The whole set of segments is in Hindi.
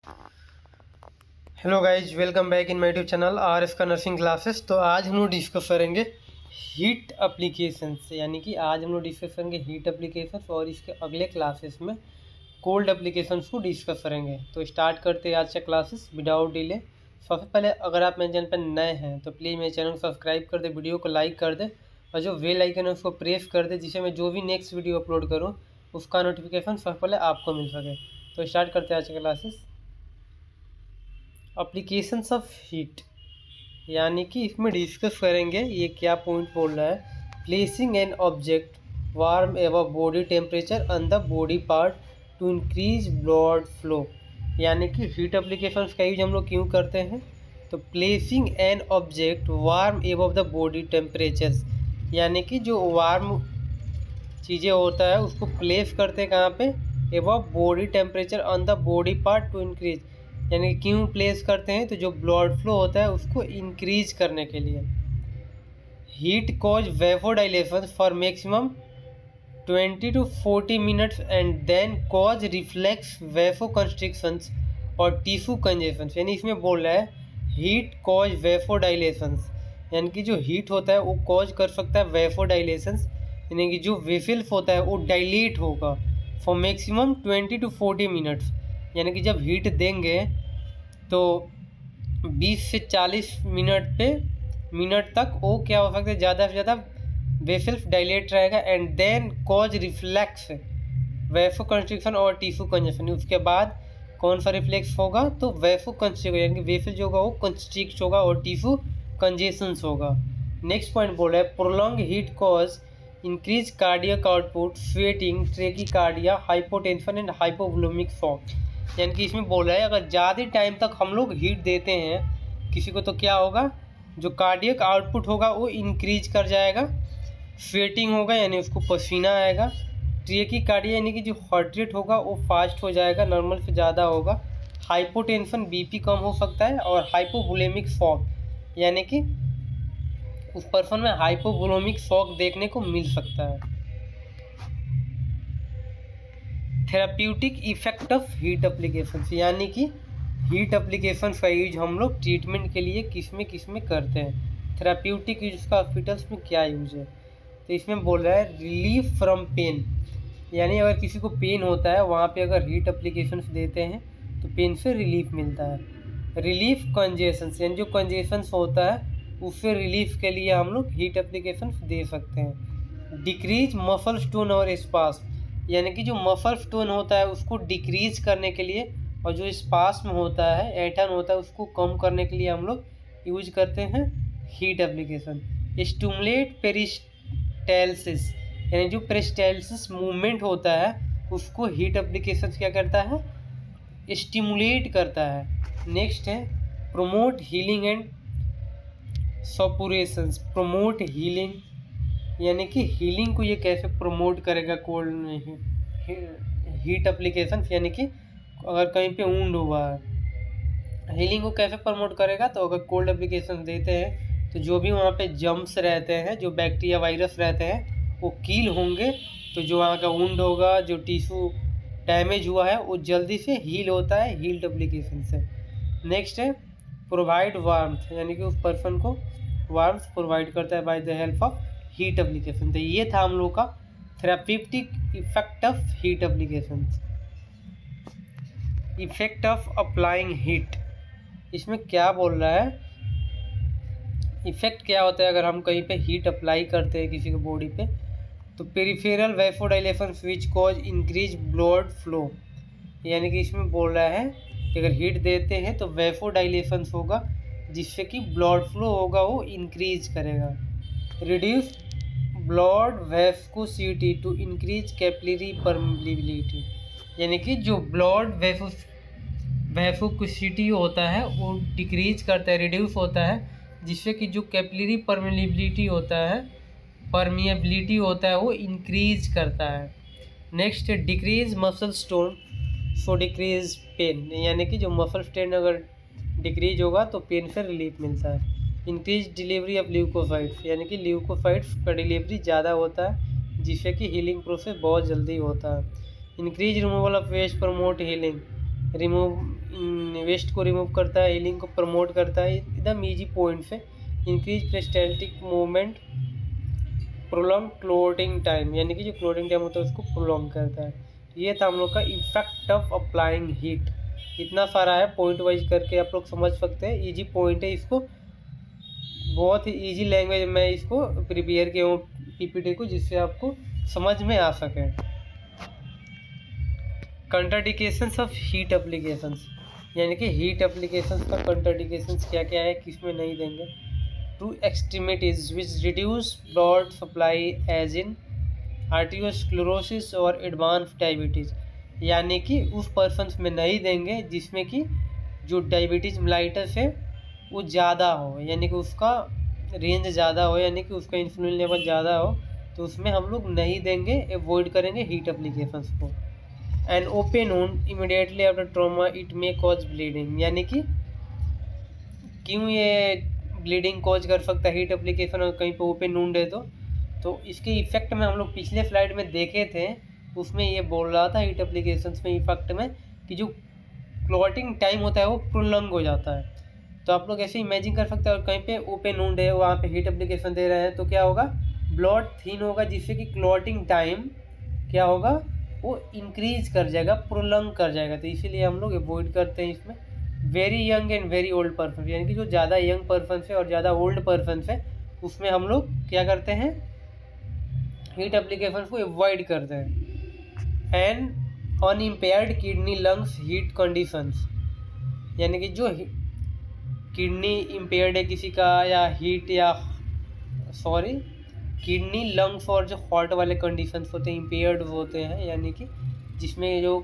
Hello guys, welcome back in my YouTube channel R F का नर्सिंग क्लासेस। तो आज हम लोग डिस्कस करेंगे हीट एप्लीकेशंस, यानी कि आज हम लोग डिस्कस करेंगे हीट एप्लीकेशंस और इसके अगले क्लासेस में कोल्ड एप्लीकेशंस को डिस्कस करेंगे। तो स्टार्ट करते हैं आज से क्लासेस विदाउट डिले। सबसे पहले अगर आप मेरे चैनल पर नए हैं तो प्लीज़ मेरे चैनल को सब्सक्राइब कर दे, वीडियो को लाइक कर दे और जो बेल आइकन है उसको प्रेस कर दे, जिससे मैं जो भी नेक्स्ट वीडियो अपलोड करूँ उसका नोटिफिकेशन सबसे पहले आपको मिल सके। तो स्टार्ट करते हैं आज के क्लासेस। एप्लीकेशंस ऑफ हीट, यानी कि इसमें डिस्कस करेंगे ये क्या पॉइंट बोल रहा है। प्लेसिंग एन ऑब्जेक्ट वार्म एवं body temperature on the body part two increase blood flow, यानी कि हीट एप्लीकेशंस का यूज हम लोग क्यों करते हैं। तो placing an object warm above the body temperature, यानी कि जो वार्म चीज़ें होता है उसको प्लेस करते हैं कहाँ पे, above body temperature on the body part two increase, यानी क्यों प्लेस करते हैं तो जो ब्लड फ्लो होता है उसको इंक्रीज करने के लिए। Heat cause vasodilation for maximum 20 to 40 minutes and then cause reflex vasoconstrictions और टिश्यू कंजेशंस, यानी इसमें बोल रहा है हीट कॉज वेपोडाइलेशंस, यानी कि जो हीट होता है वो कॉज कर सकता है वेपोडाइलेशंस, यानी कि जो वेसल्स होता है वो डायलेट होगा फॉर मैक्सिमम 20 to 40 मिनट्स, यानी कि जब हीट देंगे तो 20 से 40 मिनट तक वो क्या हो सकता है, ज़्यादा से ज़्यादा वेसल्स डायलेट रहेगा and then cause reflex vasoconstriction और टिश्यू कंजेशन। उसके बाद कौन सा रिफ्लेक्स होगा तो वेफो कंस्ट्रिक्शन, यानी कि वेसल जो होगा वो कंस्ट्रिक्ट होगा और टिश्यू कंजेशंस होगा। नेक्स्ट पॉइंट बोल रहा है prolonged heat cause increase cardiac output, sweating, tachycardia, hypotension and hypovolemic shock, यानी कि इसमें बोल रहा है अगर ज़्यादा टाइम तक हम लोग हीट देते हैं किसी को तो क्या होगा, जो कार्डियक आउटपुट होगा वो इंक्रीज कर जाएगा, स्वेटिंग होगा यानी उसको पसीना आएगा, ट्रेकिकार्डिया यानी कि जो हार्ट रेट होगा वो फास्ट हो जाएगा, नॉर्मल से ज़्यादा होगा, हाइपोटेंशन बीपी कम हो सकता है और हाइपोवोलेमिक शॉक, यानी कि उस पर्सन में हाइपोवोलेमिक शॉक देखने को मिल सकता है। Therapeutic effect of heat applications, यानी कि हीट एप्लीकेशंस का यूज हम लोग ट्रीटमेंट के लिए किस में करते हैं। थेराप्यूटिक यूज का हॉस्पिटल्स में क्या यूज है, तो इसमें बोल रहा है रिलीफ फ्रॉम पेन, यानी अगर किसी को पेन होता है वहाँ पे अगर हीट एप्लीकेशंस देते हैं तो पेन से रिलीफ मिलता है। रिलीफ कंजेशंस, यानी जो कंजेशंस होता है उससे रिलीफ के लिए हम लोग हीट एप्लीकेशंस दे सकते हैं। डिक्रीज मसल स्टोन और स्पास, यानी कि जो मसल स्टोन होता है उसको डिक्रीज करने के लिए और जो स्पास्म होता है, ऐंठन होता है, उसको कम करने के लिए हम लोग यूज करते हैं हीट एप्लीकेशन। स्टिमुलेट पेरिस्टाल्सिस, यानी जो पेरिस्टाल्सिस मूवमेंट होता है उसको हीट एप्लीकेशन क्या करता है, स्टिमुलेट करता है। नेक्स्ट है promote healing and suppurations, promote healing, यानी कि हीलिंग को ये कैसे प्रमोट करेगा कोल्ड हीट एप्लीकेशन, यानी कि अगर कहीं पे वुंड हुआ है हीलिंग को कैसे प्रमोट करेगा, तो अगर कोल्ड एप्लीकेशन देते हैं तो जो भी वहाँ पे जम्स रहते हैं, जो बैक्टीरिया वायरस रहते हैं वो कील होंगे, तो जो वहाँ का वुंड होगा, जो टिश्यू डैमेज हुआ है वो जल्दी से हील होता है हीट एप्लीकेशन से। नेक्स्ट है प्रोवाइड वार्मथ, यानी कि उस पर्सन को वार्मथ प्रोवाइड करता है by the help of heat application. तो ये था हम लोग का therapeutic effect of heat application. Effect of applying heat, इसमें क्या बोल रहा है, इफेक्ट क्या होता है अगर हम कहीं पे हीट अप्लाई करते हैं किसी के बॉडी पे, तो peripheral vasodilation which cause increase blood flow, यानी कि इसमें बोल रहा है कि अगर हीट देते हैं तो वेपोडाइलेशन होगा जिससे कि ब्लड फ्लो होगा वो इंक्रीज करेगा। Reduce blood viscosity to increase capillary permeability, यानी कि जो ब्लड वेस्कोसिटी होता है वो डिक्रीज करता है, रिड्यूस होता है, जिससे कि जो कैपिलरी परमिबिलिटी होता है वो इंक्रीज करता है। Next decrease muscle tone so decrease pain, यानी कि जो मसल स्ट्रेन अगर डिक्रीज होगा तो पेन से रिलीफ मिलता है। इंक्रीज डिलीवरी ऑफ ल्यूकोसाइट्स, यानी कि ल्यूकोसाइट्स का डिलीवरी ज़्यादा होता है जिससे कि हीलिंग प्रोसेस बहुत जल्दी होता है। Increase removal of waste promote healing, remove waste को रिमूव करता है, हीलिंग को प्रमोट करता है एकदम ईजी पॉइंट से। Increase peristaltic movement, prolong clotting time, यानी कि जो क्लोटिंग टाइम होता है उसको प्रोलॉन्ग करता है। ये था हम लोग का इफेक्ट ऑफ अप्लाइंग हीट। इतना सारा है, पॉइंट वाइज करके आप लोग समझ सकते हैं। इजी पॉइंट है, इसको बहुत ही इजी लैंग्वेज में इसको प्रिपेयर किया हूँ पीपीटी को, जिससे आपको समझ में आ सके। कंट्राडिकेशंस ऑफ हीट एप्लीकेशंस, यानी कि हीट एप्लीकेशंस का कंट्राडिकेशंस क्या क्या है, किसमें नहीं देंगे। To extremities which reduce blood supply as in arteriosclerosis और एडवांस डायबिटीज़, यानी कि उस पर्सनस में नहीं देंगे जिसमें कि जो डायबिटीज़ मेलाइटस है वो ज़्यादा हो, यानी कि उसका रेंज ज़्यादा हो, यानी कि उसका इंसुलिन लेवल ज़्यादा हो, तो उसमें हम लोग नहीं देंगे, अवॉइड करेंगे हीट एप्लीकेशंस को। And open wound immediately after trauma it may cause bleeding, यानी कि क्यों ये ब्लीडिंग कॉज कर सकता है हीट एप्लीकेशन और कहीं पे ओपन वुंड है तो इसके इफेक्ट में हम लोग पिछले स्लाइड में देखे थे, उसमें ये बोल रहा था हीट एप्लीकेशंस में इफेक्ट में कि जो क्लॉटिंग टाइम होता है वो प्रोलॉन्ग हो जाता है। तो आप लोग ऐसे इमेजिन कर सकते हैं, और कहीं पे ओपन वुंड है वहाँ पे हीट एप्लीकेशन दे रहे हैं तो क्या होगा, ब्लड थिन होगा, जिससे कि क्लॉटिंग टाइम क्या होगा, वो इंक्रीज कर जाएगा, प्रोलॉन्ग कर जाएगा। तो इसीलिए हम लोग अवॉइड करते हैं इसमें। Very young and very old person, यानी कि जो ज़्यादा यंग पर्सन है और ज़्यादा ओल्ड पर्सन है उसमें हम लोग क्या करते हैं, हीट एप्लीकेशन को अवॉइड करते हैं। And unimpaired kidney lungs heat conditions, यानी कि जो किडनी इम्पेयर्ड है किसी का, या हीट या सॉरी किडनी लंग्स और जो हार्ट वाले कंडीशंस होते हैं इम्पेयर्ड होते हैं, यानी कि जिसमें जो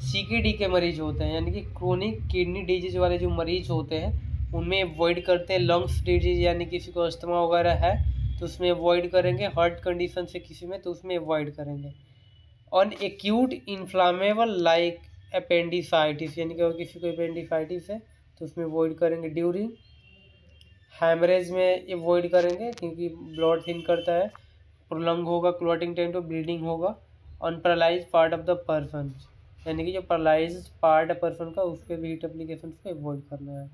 सीकेडी के मरीज होते हैं, यानी कि क्रोनिक किडनी डिजीज वाले जो मरीज होते हैं उनमें अवॉइड करते हैं। लंग्स डिजीज यानी किसी को अस्थमा वगैरह है तो उसमें अवॉइड करेंगे, हार्ट कंडीशन से किसी में तो उसमें अवॉइड करेंगे। On acute inflammable like appendicitis, यानी कि किसी को अपेंडिसाइटिस है तो उसमें अवॉइड करेंगे। ड्यूरिंग हैमरेज में अवॉइड करेंगे क्योंकि ब्लड थिन करता है, प्रोलॉन्ग होगा क्लॉटिंग टाइम तो ब्लीडिंग होगा। On paralyse part of the person, यानी कि जो पैरालाइज पार्ट है पर्सन का उस पर भी हीट एप्लीकेशन को अवॉइड करना है।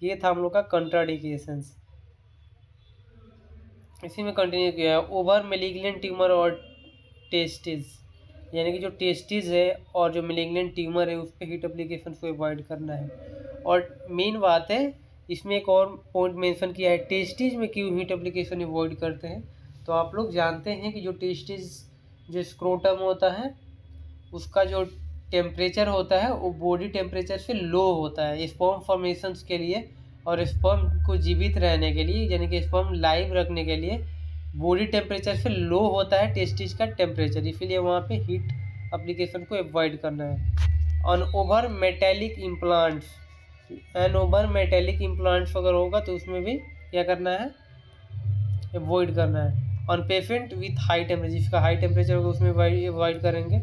ये था हम लोग का कंट्राडिकेशंस। इसी में कंटिन्यू किया है। ओवर मेलिग्नेंट ट्यूमर और टेस्टिस, यानी कि जो टेस्टिस है और जो मेलिग्नेंट ट्यूमर है उस पर हीट एप्लीकेशन को अवॉइड करना है। और मेन बात है इसमें एक और पॉइंट मेंशन किया है, टेस्टिस में क्यों हीट एप्लीकेशन अवॉइड करते हैं। तो आप लोग जानते हैं कि जो टेस्टिस जो स्क्रोटम होता है उसका जो टेम्परेचर होता है वो बॉडी टेम्परेचर से लो होता है स्पर्म फॉर्मेशंस के लिए, और स्पर्म को जीवित रहने के लिए, यानी कि स्पर्म लाइव रखने के लिए बॉडी टेम्परेचर से लो होता है टेस्टिस का टेम्परेचर, इसीलिए वहाँ पे हीट एप्लीकेशन को अवॉइड करना है। On over metallic implants, an over metallic implants अगर होगा तो उसमें भी क्या करना है, अवॉइड करना है। On patient with high temperature, जिसका हाई टेम्परेचर होगा उसमें अवॉइड करेंगे।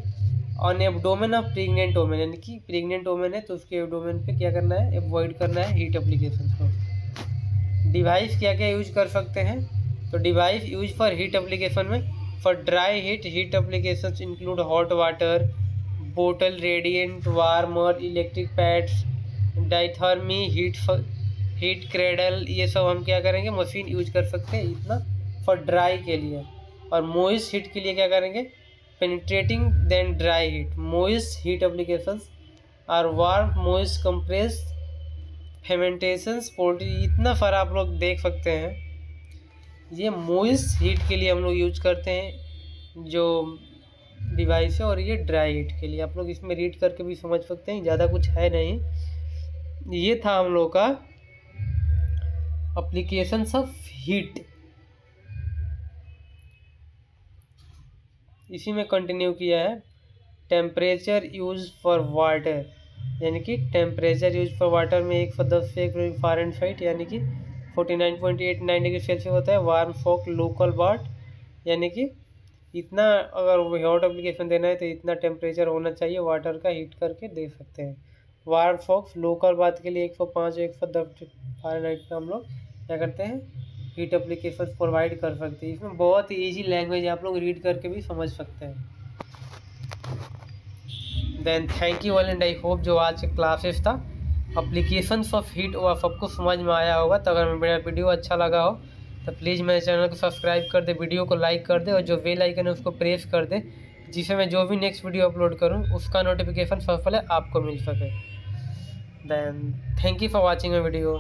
On abdomen of pregnant women, यानी कि प्रेग्नेंट वोमेन है तो उसके एब्डोमेन पे क्या करना है, अवॉइड करना है हीट एप्लीकेशन को। डिवाइस क्या क्या यूज कर सकते हैं, तो device use for heat application में for dry heat application include hot water बोतल, radiant warmer, electric pads, diathermy, heat cradle, ये सब हम क्या करेंगे मशीन यूज कर सकते हैं इतना फॉर ड्राई के लिए। और मोइस्ट हीट के लिए क्या करेंगे, penetrating then dry heat, moist heat applications are warm moist compress fomentations poultry, इतना सारा आप लोग देख सकते हैं। ये मोइस्ट हीट के लिए हम लोग यूज करते हैं जो डिवाइस है, और ये ड्राई हीट के लिए आप लोग इसमें रीड करके भी समझ सकते हैं, ज़्यादा कुछ है नहीं। ये था हम लोग का एप्लीकेशंस ऑफ हीट। इसी में कंटिन्यू किया है टेम्परेचर यूज फॉर वाटर, यानी कि टेम्परेचर यूज फॉर वाटर में 110 से 1 फ़ारेनहाइट यानी कि 49.89 डिग्री सेल्सियस होता है। वार्म फॉक लोकल बाट, यानी कि इतना अगर हॉट एप्लीकेशन देना है तो इतना टेम्परेचर होना चाहिए, वाटर का हीट करके दे सकते हैं। वार्म फॉक्स लोकल बात के लिए 105 110 फ़ारेनहाइट पे हम लोग क्या करते हैं, हीट एप्लीकेशन प्रोवाइड कर सकते हैं। इसमें बहुत ही ईजी लैंग्वेज है, आप लोग रीड करके भी समझ सकते हैं। Then thank you all and I hope जो आज के क्लासेस था अप्लीकेशंस ऑफ हीट वह सबको समझ में आया होगा। तो अगर मेरा वीडियो अच्छा लगा हो तो प्लीज़ मेरे चैनल को सब्सक्राइब कर दे, वीडियो को लाइक कर दे और जो बेल आइकन है उसको प्रेस कर दे, जिससे मैं जो भी नेक्स्ट वीडियो अपलोड करूँ उसका नोटिफिकेशन सबसे पहले आपको मिल सके। Then thank you for watching my video.